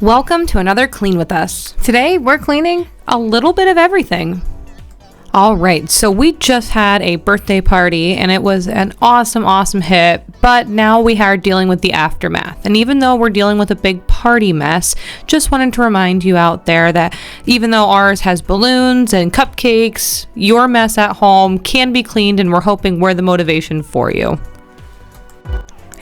Welcome to another Clean with Us. Today we're cleaning A little bit of everything. All right, so we just had a birthday party and it was an awesome hit, but now we are dealing with the aftermath. And even though we're dealing with a big party mess, just wanted to remind you out there that even though ours has balloons and cupcakes, your mess at home can be cleaned, and we're hoping we're the motivation for you.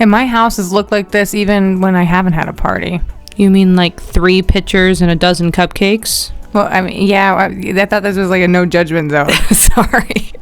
and my house has looked like this even when I haven't had a party. You mean like 3 pitchers and a dozen cupcakes? Well, I mean, yeah, I thought this was like a no judgment zone. Sorry.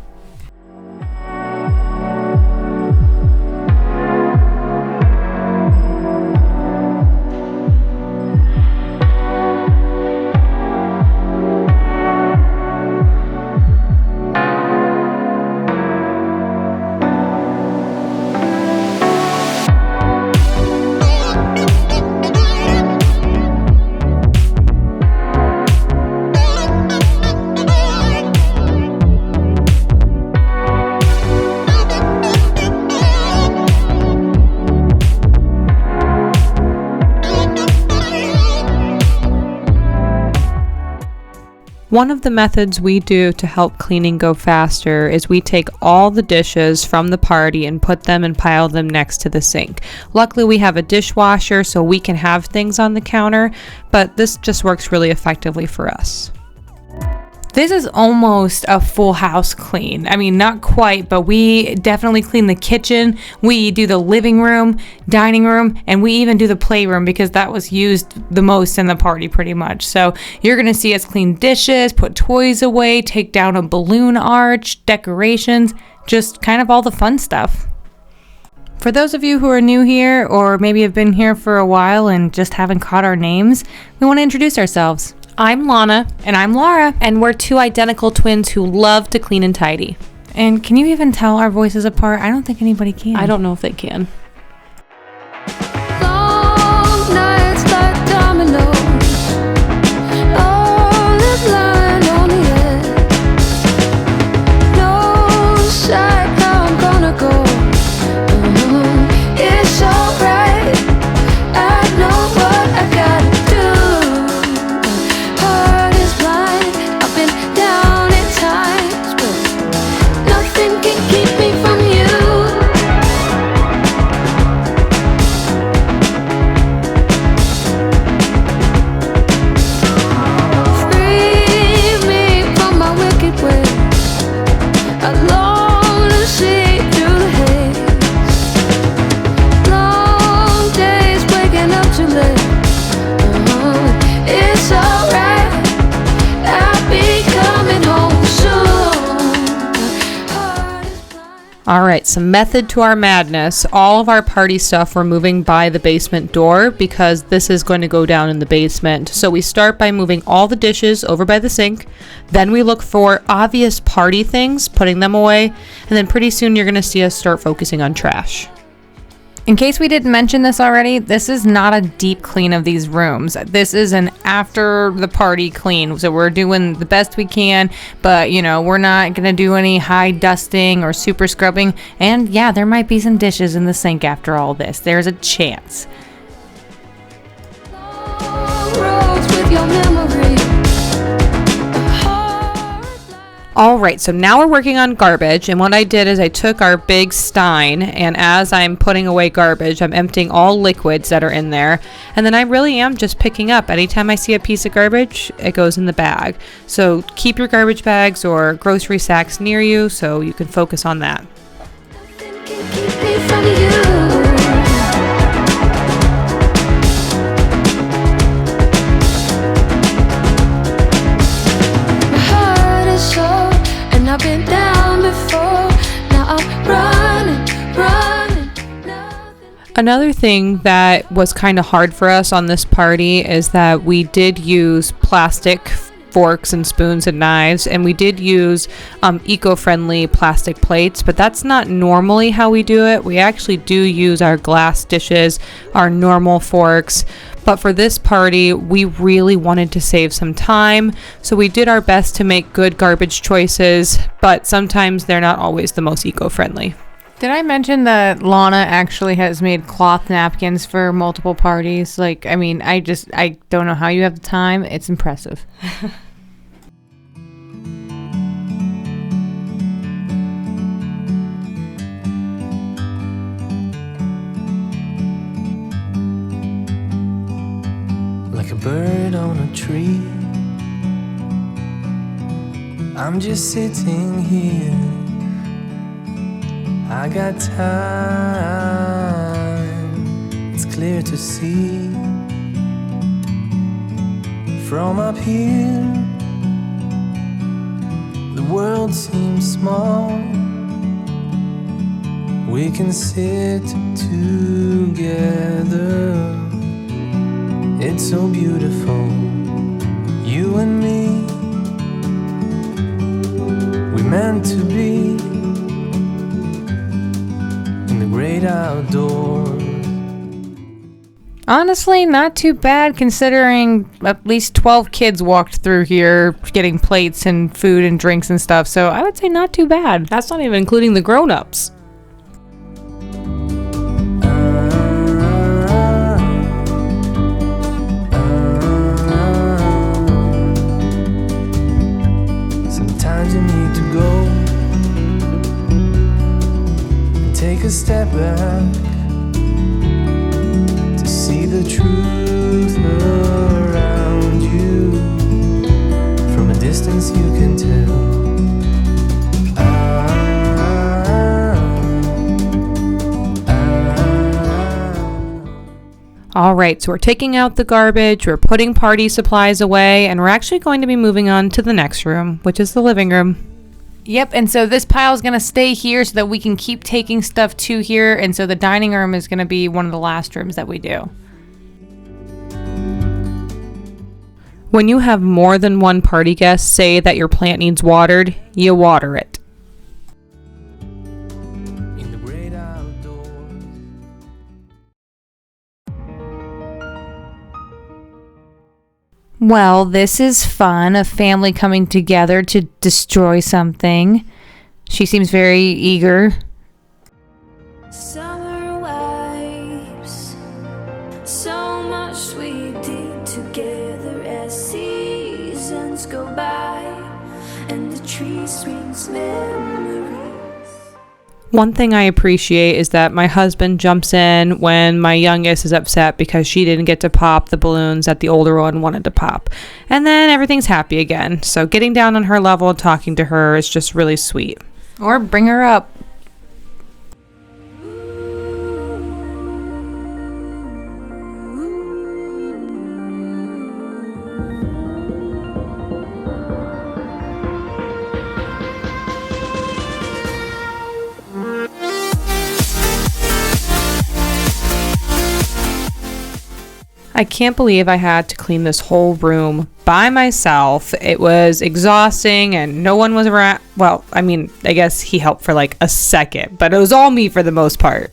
One of the methods we do to help cleaning go faster is we take all the dishes from the party and put them and pile them next to the sink. Luckily, we have a dishwasher so we can have things on the counter, but this just works really effectively for us. This is almost a full house clean. I mean, not quite, but we definitely clean the kitchen. We do the living room, dining room, and we even do the playroom because that was used the most in the party pretty much. So you're gonna see us clean dishes, put toys away, take down a balloon arch, decorations, just kind of all the fun stuff. For those of you who are new here or maybe have been here for a while and just haven't caught our names, we want to introduce ourselves. I'm Lana. And I'm Lara. And we're 2 identical twins who love to clean and tidy. And can you even tell our voices apart? I don't think anybody can. I don't know if they can. Long nights like dominoes, all is lying on the edge. No sight how I'm gonna go. It's alright. I know what I gotta do. Heart is blind. I've been down at times, but nothing can keep me from you. Free me from my wicked ways. I long to see through the haze. Long days waking up too late. It's alright. I'll be coming home soon. Heart is blind. All right, some method to our madness. All of our party stuff we're moving by the basement door because this is going to go down in the basement. So we start by moving all the dishes over by the sink. Then we look for obvious party things, putting them away. And then pretty soon you're going to see us start focusing on trash. In case we didn't mention this already, this is not a deep clean of these rooms. This is an after the party clean. So we're doing the best we can, but we're not going to do any high dusting or super scrubbing. And yeah, there might be some dishes in the sink after all this. There's a chance. Long roads with your memory. All right, so now we're working on garbage, and what I did is I took our big stein, and as I'm putting away garbage, I'm emptying all liquids that are in there, and then I really am just picking up. Anytime I see a piece of garbage, it goes in the bag. So keep your garbage bags or grocery sacks near you so you can focus on that. Nothing can keep me from you. My heart is sore, and I've been down before. Now I'm running. Nothing. Another thing that was kind of hard for us on this party is that we did use plastic forks and spoons and knives, and we did use eco-friendly plastic plates, but that's not normally how we do it. We actually do use our glass dishes, our normal forks, but for this party we really wanted to save some time, so we did our best to make good garbage choices, but sometimes they're not always the most eco-friendly. Did I mention that Lana actually has made cloth napkins for multiple parties? Like, I mean, I don't know how you have the time. It's impressive. Like a bird on a tree, I'm just sitting here. I got time, it's clear to see. From up here, the world seems small. We can sit together. It's so beautiful, you and me. We meant to be in the great outdoors. Honestly, not too bad considering at least 12 kids walked through here getting plates and food and drinks and stuff. So I would say not too bad. That's not even including the grown-ups. Sometimes you need to go and take a step back to see the truth around you. From a distance you can tell. All right, so we're taking out the garbage, we're putting party supplies away, and we're actually going to be moving on to the next room, which is the living room. Yep, and so this pile is going to stay here so that we can keep taking stuff to here, and so the dining room is going to be one of the last rooms that we do. When you have more than one party guest say that your plant needs watered, you water it. In the great outdoors. Well, this is fun, a family coming together to destroy something. She seems very eager. Summer wipes, so much we did together as seasons go by, and the tree swings memories. One thing I appreciate is that my husband jumps in when my youngest is upset because she didn't get to pop the balloons that the older one wanted to pop. And then everything's happy again. So getting down on her level and talking to her is just really sweet. Or bring her up. I can't believe I had to clean this whole room by myself. It was exhausting and no one was around. Well, I mean, I guess he helped for like a second, but it was all me for the most part.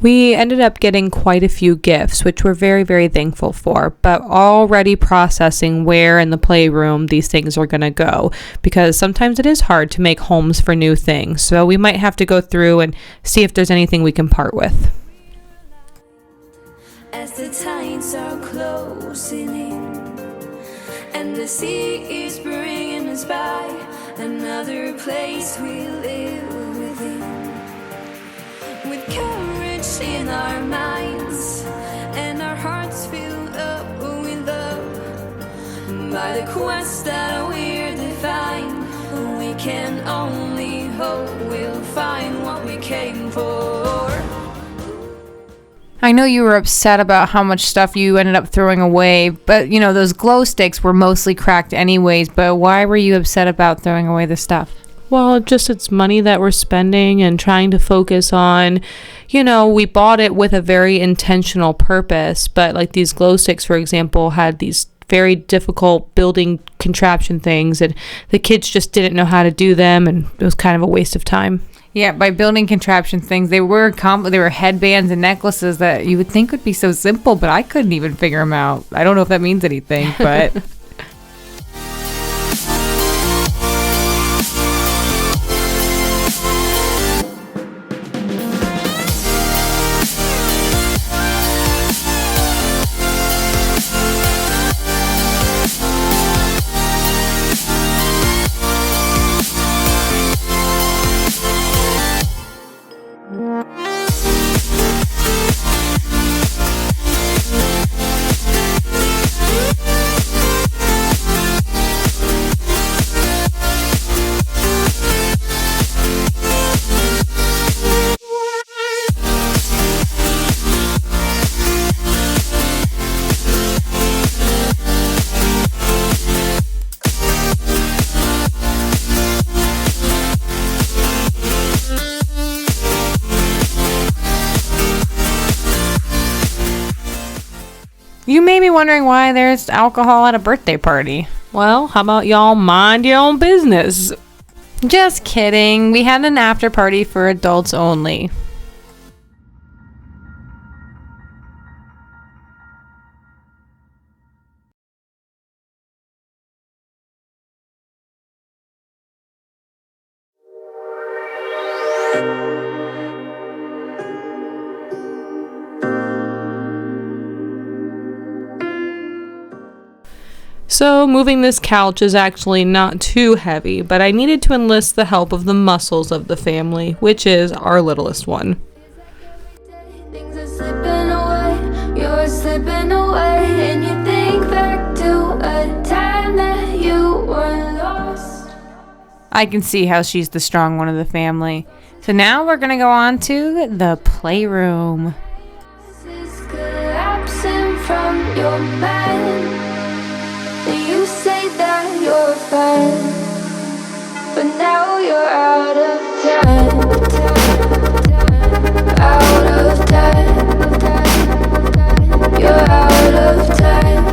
We ended up getting quite a few gifts, which we're very, very thankful for, but already processing where in the playroom these things are going to go, because sometimes it is hard to make homes for new things. So we might have to go through and see if there's anything we can part with. As the tides are closing in, and the sea is bringing us by another place we live within, with courage in our minds and our hearts filled up with love. By the quest that we're defined, we can only hope we'll find what we came for. I know you were upset about how much stuff you ended up throwing away, but you know, those glow sticks were mostly cracked anyways, but why were you upset about throwing away the stuff? Well, just it's money that we're spending and trying to focus on, you know, we bought it with a very intentional purpose, but like these glow sticks, for example, had these very difficult building contraption things and the kids just didn't know how to do them and it was kind of a waste of time. Yeah, by building contraption things, they were headbands and necklaces that you would think would be so simple, but I couldn't even figure them out. I don't know if that means anything, but you may be wondering why there's alcohol at a birthday party. Well, how about y'all mind your own business? Just kidding. We had an after party for adults only. So moving this couch is actually not too heavy, but I needed to enlist the help of the muscles of the family, which is our littlest one. Things are slipping away, you're slipping away, and you think back to a time that you were lost. I can see how she's the strong one of the family. So now we're going to go on to the playroom. This is collapsing from your mind. You say that you're fine, but now you're out of time. Out of time. You're out of time.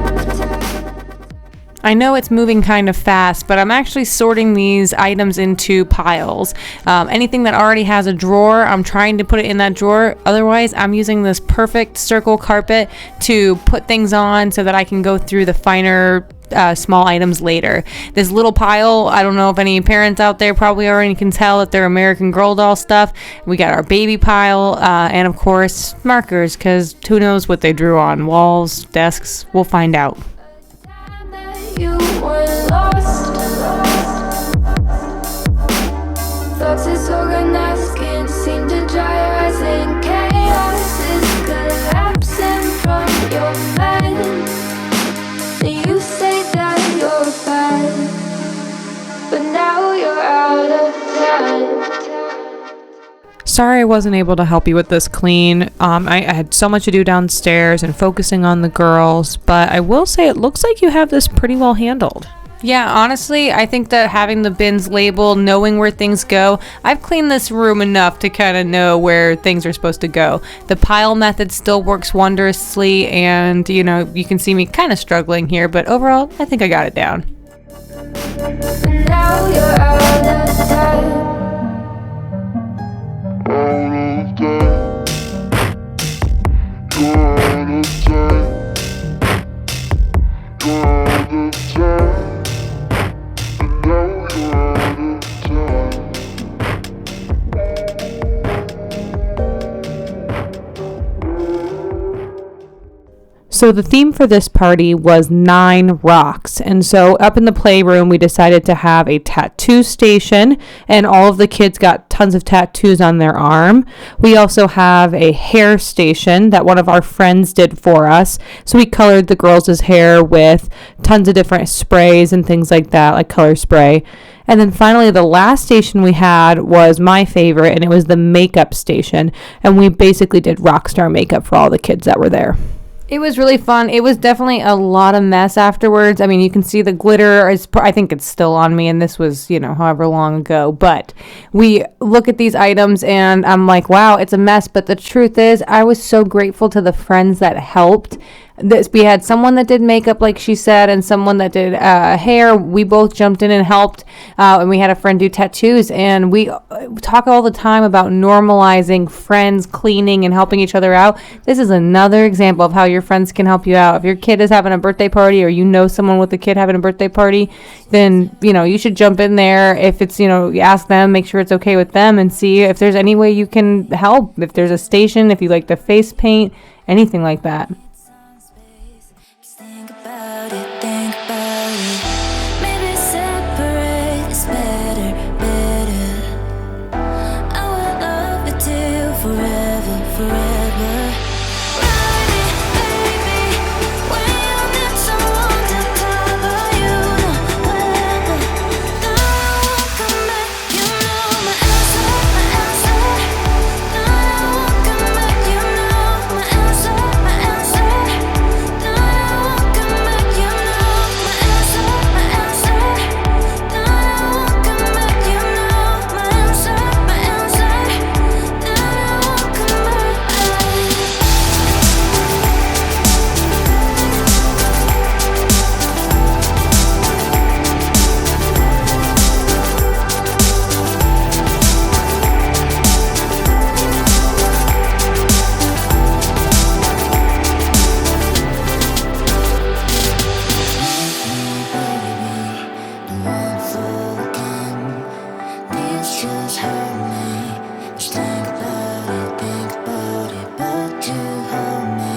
I know it's moving kind of fast, but I'm actually sorting these items into piles. Anything that already has a drawer, I'm trying to put it in that drawer. Otherwise, I'm using this perfect circle carpet to put things on so that I can go through the finer small items later. This little pile, I don't know if any parents out there probably already can tell that they're American Girl doll stuff. We got our baby pile, and of course markers, because who knows what they drew on walls, desks. We'll find out. You were lost. Thoughts disorganized, can't seem to dry your eyes, and chaos is collapsing from your mind. You say that you're fine, but now you're out of time. Sorry I wasn't able to help you with this clean. I had so much to do downstairs and focusing on the girls, but I will say it looks like you have this pretty well handled. Yeah, honestly, I think that having the bins labeled, knowing where things go, I've cleaned this room enough to kind of know where things are supposed to go. The pile method still works wondrously, and, you know, you can see me kind of struggling here, but overall, I think I got it down. Now you're out of time. So the theme for this party was 9 rocks. And so up in the playroom, we decided to have a tattoo station, and all of the kids got tons of tattoos on their arm. We also have a hair station that one of our friends did for us. So we colored the girls' hair with tons of different sprays and things like that, like color spray. And then finally, the last station we had was my favorite, and it was the makeup station. And we basically did rock star makeup for all the kids that were there. It was really fun. It was definitely a lot of mess afterwards. I mean, you can see the glitter is, I think it's still on me, and this was, you know, however long ago. But we look at these items and I'm like, wow, it's a mess. But the truth is, I was so grateful to the friends that helped. we had someone that did makeup, like she said, and someone that did hair. We both jumped in and helped, and we had a friend do tattoos. And we talk all the time about normalizing friends cleaning and helping each other out. This is another example of how your friends can help you out. If your kid is having a birthday party, or you know someone with a kid having a birthday party, then you should jump in there. If it's you ask them, make sure it's okay with them, and see if there's any way you can help. If there's a station, if you like the face paint, anything like that. Just think about it, think about it. Maybe separate is better, better. I will love you till forever, forever. Ride it, baby. When you need someone to cover you, whatever. Now I won't come back, you know my answer, my answer. Now I won't come back, you know my answer, my answer. Now I won't come back, you know my answer, my answer. Now I won't come back, you know my answer, my answer. Now I won't come just hurt me. Just think about it, but you hold me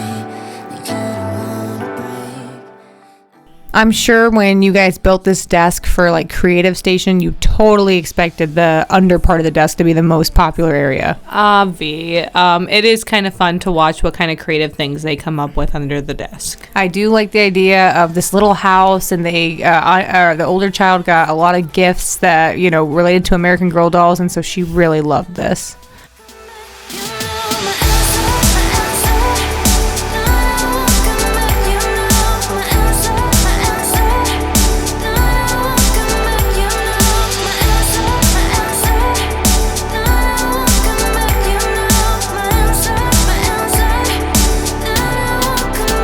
like you don't wanna break. I'm sure when you guys built this desk for like creative station, you totally expected the under part of the desk to be the most popular area. It is kind of fun to watch what kind of creative things they come up with under the desk. I do like the idea of this little house, and the older child got a lot of gifts that related to American Girl dolls, and so she really loved this. You know my answer, my answer. Now I won't come back, you know my answer, my answer. Now I won't come back, you know my answer, my answer. Now I won't come back, you know my answer, my answer. Now I won't come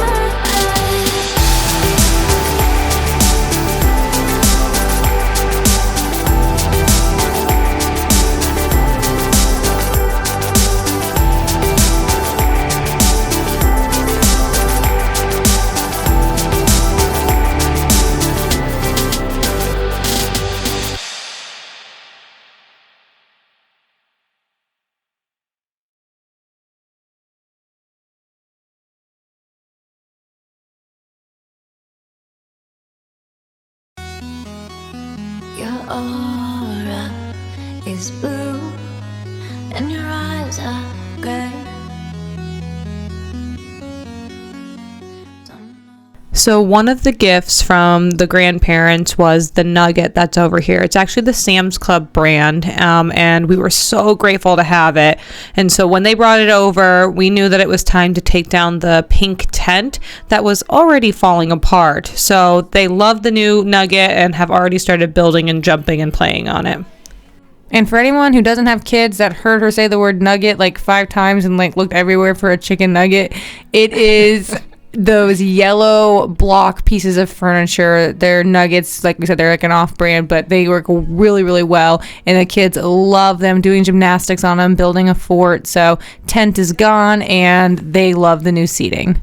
Your aura is blue and your eyes are gray. So one of the gifts from the grandparents was the nugget that's over here. It's actually the Sam's Club brand, and we were so grateful to have it. And so when they brought it over, we knew that it was time to take down the pink tent that was already falling apart. So they love the new nugget and have already started building and jumping and playing on it. And for anyone who doesn't have kids that heard her say the word nugget like 5 times and like looked everywhere for a chicken nugget, it is those yellow block pieces of furniture. They're nuggets, like we said, they're like an off-brand, but they work really, really well, and the kids love them, doing gymnastics on them, building a fort. So tent is gone, and they love the new seating.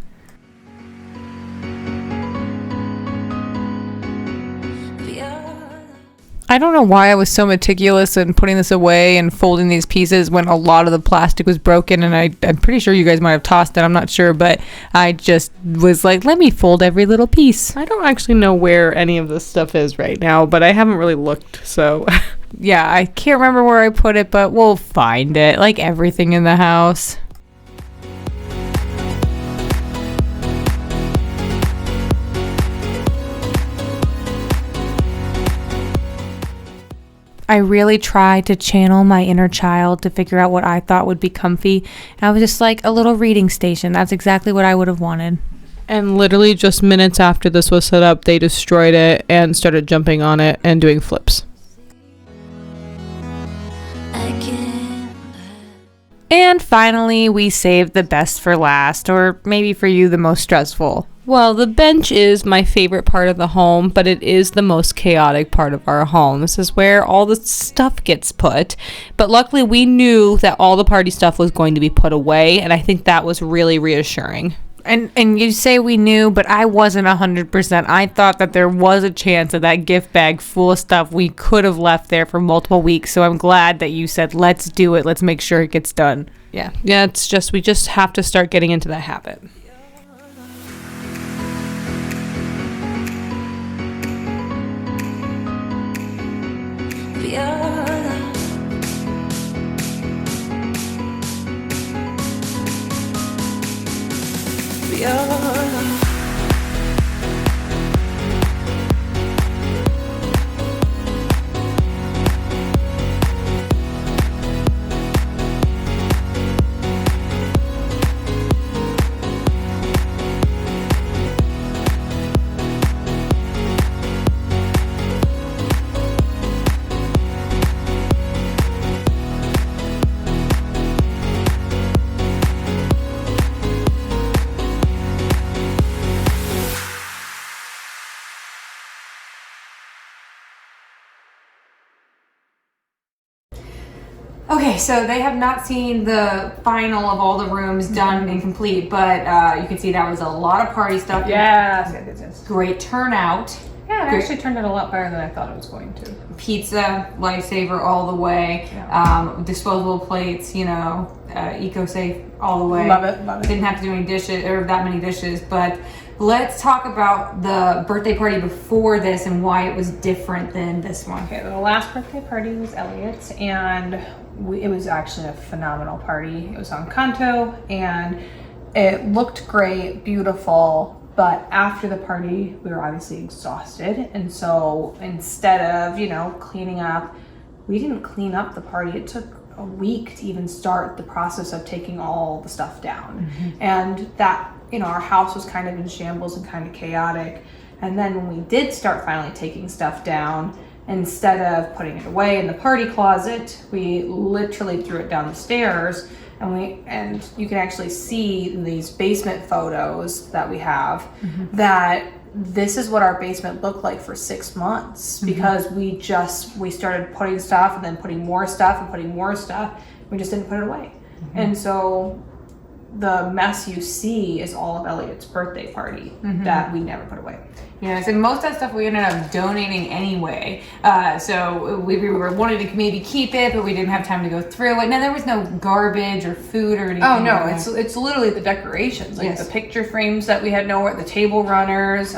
I don't know why I was so meticulous in putting this away and folding these pieces when a lot of the plastic was broken, and I'm pretty sure you guys might have tossed it, I'm not sure, but I just was like, let me fold every little piece. I don't actually know where any of this stuff is right now, but I haven't really looked, so... Yeah, I can't remember where I put it, but we'll find it, like everything in the house. I really tried to channel my inner child to figure out what I thought would be comfy. And I was just like, a little reading station. That's exactly what I would have wanted. And literally just minutes after this was set up, they destroyed it and started jumping on it and doing flips. And finally, we saved the best for last, or maybe for you, the most stressful. Well, the bench is my favorite part of the home, but it is the most chaotic part of our home. This is where all the stuff gets put. But luckily, we knew that all the party stuff was going to be put away, and I think that was really reassuring. And you say we knew, but I wasn't 100%. I thought that there was a chance of that gift bag full of stuff we could have left there for multiple weeks. So I'm glad that you said, let's do it. Let's make sure it gets done. Yeah, it's just, we just have to start getting into that habit. Okay, so they have not seen the final of all the rooms done and complete, but you can see that was a lot of party stuff. Yes. Great turnout. Yeah, it actually turned out a lot better than I thought it was going to. Pizza, lifesaver all the way. Yeah. Disposable plates, eco-safe all the way. Love it, love it. Didn't have to do any dishes or that many dishes, but let's talk about the birthday party before this and why it was different than this one. Okay, the last birthday party was Elliot's, and it was actually a phenomenal party. It was on Kanto, and it looked great, beautiful. But after the party, we were obviously exhausted. And so instead of, cleaning up, we didn't clean up the party. It took a week to even start the process of taking all the stuff down. Mm-hmm. And that, our house was kind of in shambles and kind of chaotic. And then when we did start finally taking stuff down, instead of putting it away in the party closet, we literally threw it down the stairs. And you can actually see these basement photos that we have, mm-hmm. that this is what our basement looked like for 6 months, mm-hmm. because we started putting stuff and then putting more stuff and putting more stuff. We just didn't put it away. Mm-hmm. And so the mess you see is all of Elliot's birthday party, mm-hmm. that we never put away. Yes, and most of that stuff we ended up donating anyway. So we were wanting to maybe keep it, but we didn't have time to go through it. Now there was no garbage or food or anything. Oh no, it's literally the decorations, like the picture frames that we had nowhere, the table runners,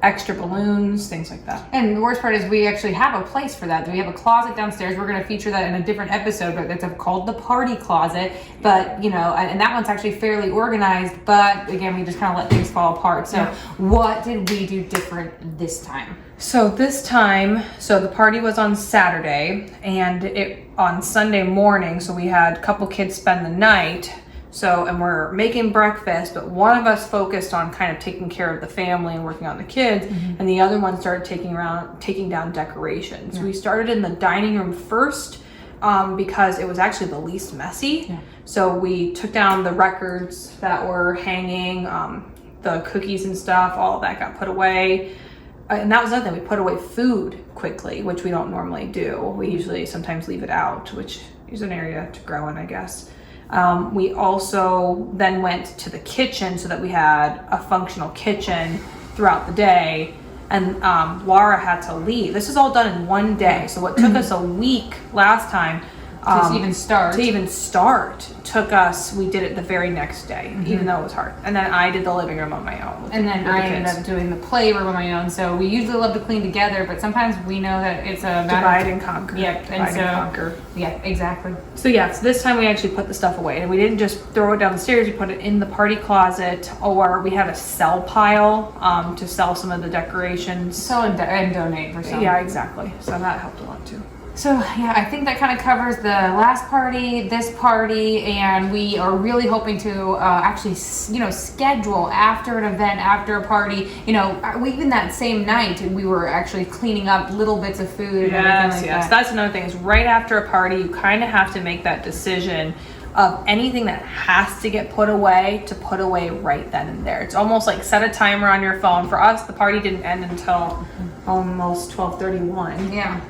extra balloons, things like that. And the worst part is we actually have a place for that. We have a closet downstairs. We're going to feature that in a different episode, but it's called the party closet. But, and that one's actually fairly organized, but again, we just kind of let things fall apart. So what did we do different this time? So this time, the party was on Saturday and on Sunday morning. So we had a couple kids spend the night. And we're making breakfast, but one of us focused on kind of taking care of the family and working on the kids, mm-hmm. and the other one started taking down decorations. Yeah. We started in the dining room first, because it was actually the least messy. Yeah. So we took down the records that were hanging, the cookies and stuff, all of that got put away. And that was another thing, we put away food quickly, which we don't normally do. We usually sometimes leave it out, which is an area to grow in, I guess. We also then went to the kitchen so that we had a functional kitchen throughout the day. And Lara had to leave. This is all done in one day. So what took us a week last time to even start we did it the very next day, mm-hmm. even though it was hard. And then I did the living room on my own. And then I ended up doing the playroom on my own. So we usually love to clean together, but sometimes we know that it's a divide and conquer. Yep. And conquer. Yeah, exactly. So this time we actually put the stuff away, and we didn't just throw it down the stairs. We put it in the party closet, or we had a sell pile to sell some of the decorations. Sell and donate for some. Yeah, exactly. So that helped a lot too. So I think that kind of covers the last party, this party, and we are really hoping to actually, schedule after an event, after a party. Even that same night, we were actually cleaning up little bits of food and everything like that. That's another thing. Is right after a party, you kind of have to make that decision. of anything that has to get put away to put away right then and there. It's almost like set a timer on your phone. For us, the party didn't end until almost 12:31. Yeah.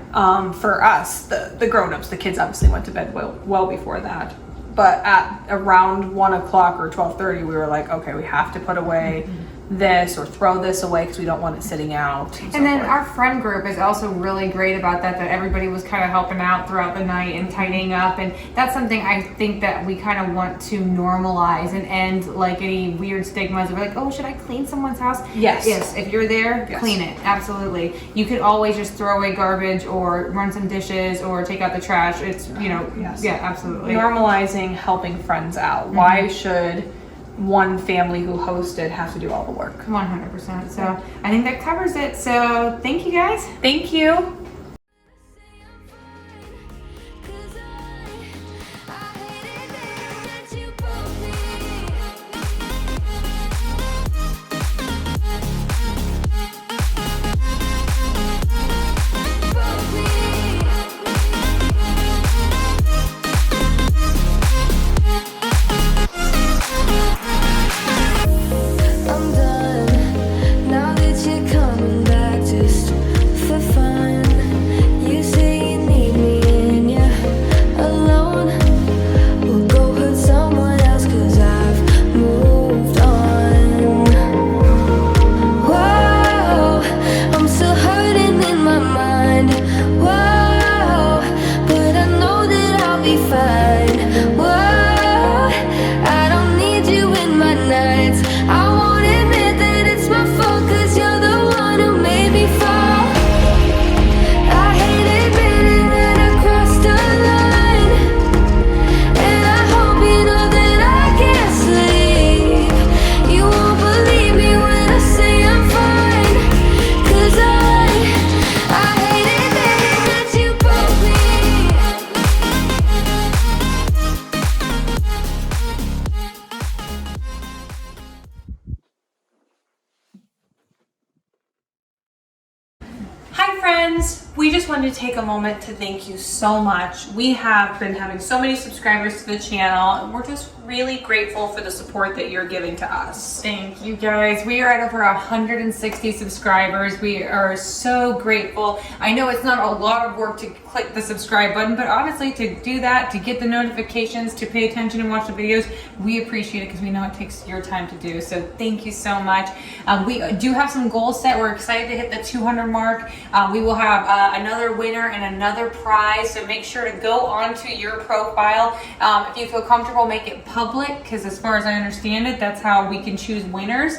For us, the grown-ups, the kids obviously went to bed well before that. But at around 1 o'clock or 12:30, we were like, okay, we have to put away this or throw this away because we don't want it sitting out. And then our friend group is also really great about that everybody was kind of helping out throughout the night and tidying up. And that's something I think that we kind of want to normalize and end like any weird stigmas of like, oh, should I clean someone's house? Yes. Yes. If you're there, Yes. clean it. Absolutely. You could always just throw away garbage or run some dishes or take out the trash. It's, Yes. yeah, absolutely. Normalizing helping friends out. Why should one family who hosted have to do all the work? 100%. So I think that covers it. So thank you guys. Thank you. Cause I hate it that you broke me. Broke me. I'm done now that you're coming back just for fun. You say you need me and you're alone. Well, go hurt someone else 'cause I've moved on. Whoa, I'm still hurting in my mind. Whoa, but I know that I'll be fine. Whoa, I don't need you in my nights. I won't admit that it's my fault 'cause you're the one who made me fall. I hate admitting that I crossed the line, and I hope you know that I can't sleep. You won't believe me when I say I'm fine, 'cause I hate admitting that you broke me. Hi friends! We just wanted to take a moment to thank you so much. We have been having so many subscribers to the channel, and we're just really grateful for the support that you're giving to us. Thank you guys. We are at over 160 subscribers. We are so grateful. I know it's not a lot of work to click the subscribe button, but honestly, to do that, to get the notifications, to pay attention and watch the videos, we appreciate it because we know it takes your time to do. So thank you so much. We do have some goals set. We're excited to hit the 200 mark. We will have another winner and another prize. So make sure to go onto your profile. If you feel comfortable, make it public, because as far as I understand it, that's how we can choose winners.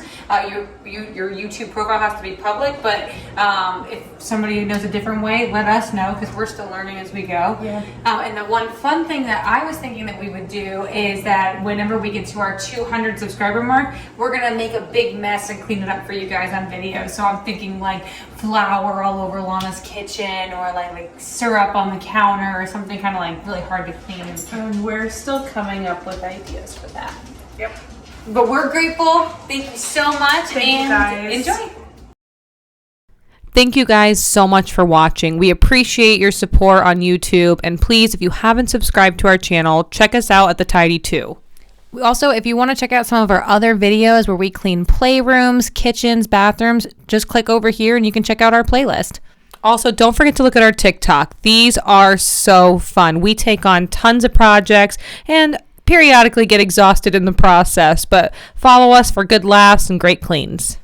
Your YouTube profile has to be public, but if somebody knows a different way, let us know, because we're still learning as we go. Yeah. And the one fun thing that I was thinking that we would do is that whenever we get to our 200 subscriber mark, we're gonna make a big mess and clean it up for you guys on video. So I'm thinking like flour all over Lana's kitchen, or like syrup on the counter, or something kind of like really hard to clean. And we're still coming up with ideas for that. Yep. But we're grateful. Thank you so much. Thank you, and guys. enjoy. Thank you guys so much for watching. We appreciate your support on YouTube. And please, if you haven't subscribed to our channel, check us out at The Tidy 2. Also, if you want to check out some of our other videos where we clean playrooms, kitchens, bathrooms, just click over here and you can check out our playlist. Also, don't forget to look at our TikTok. These are so fun. We take on tons of projects and periodically get exhausted in the process, but follow us for good laughs and great cleans.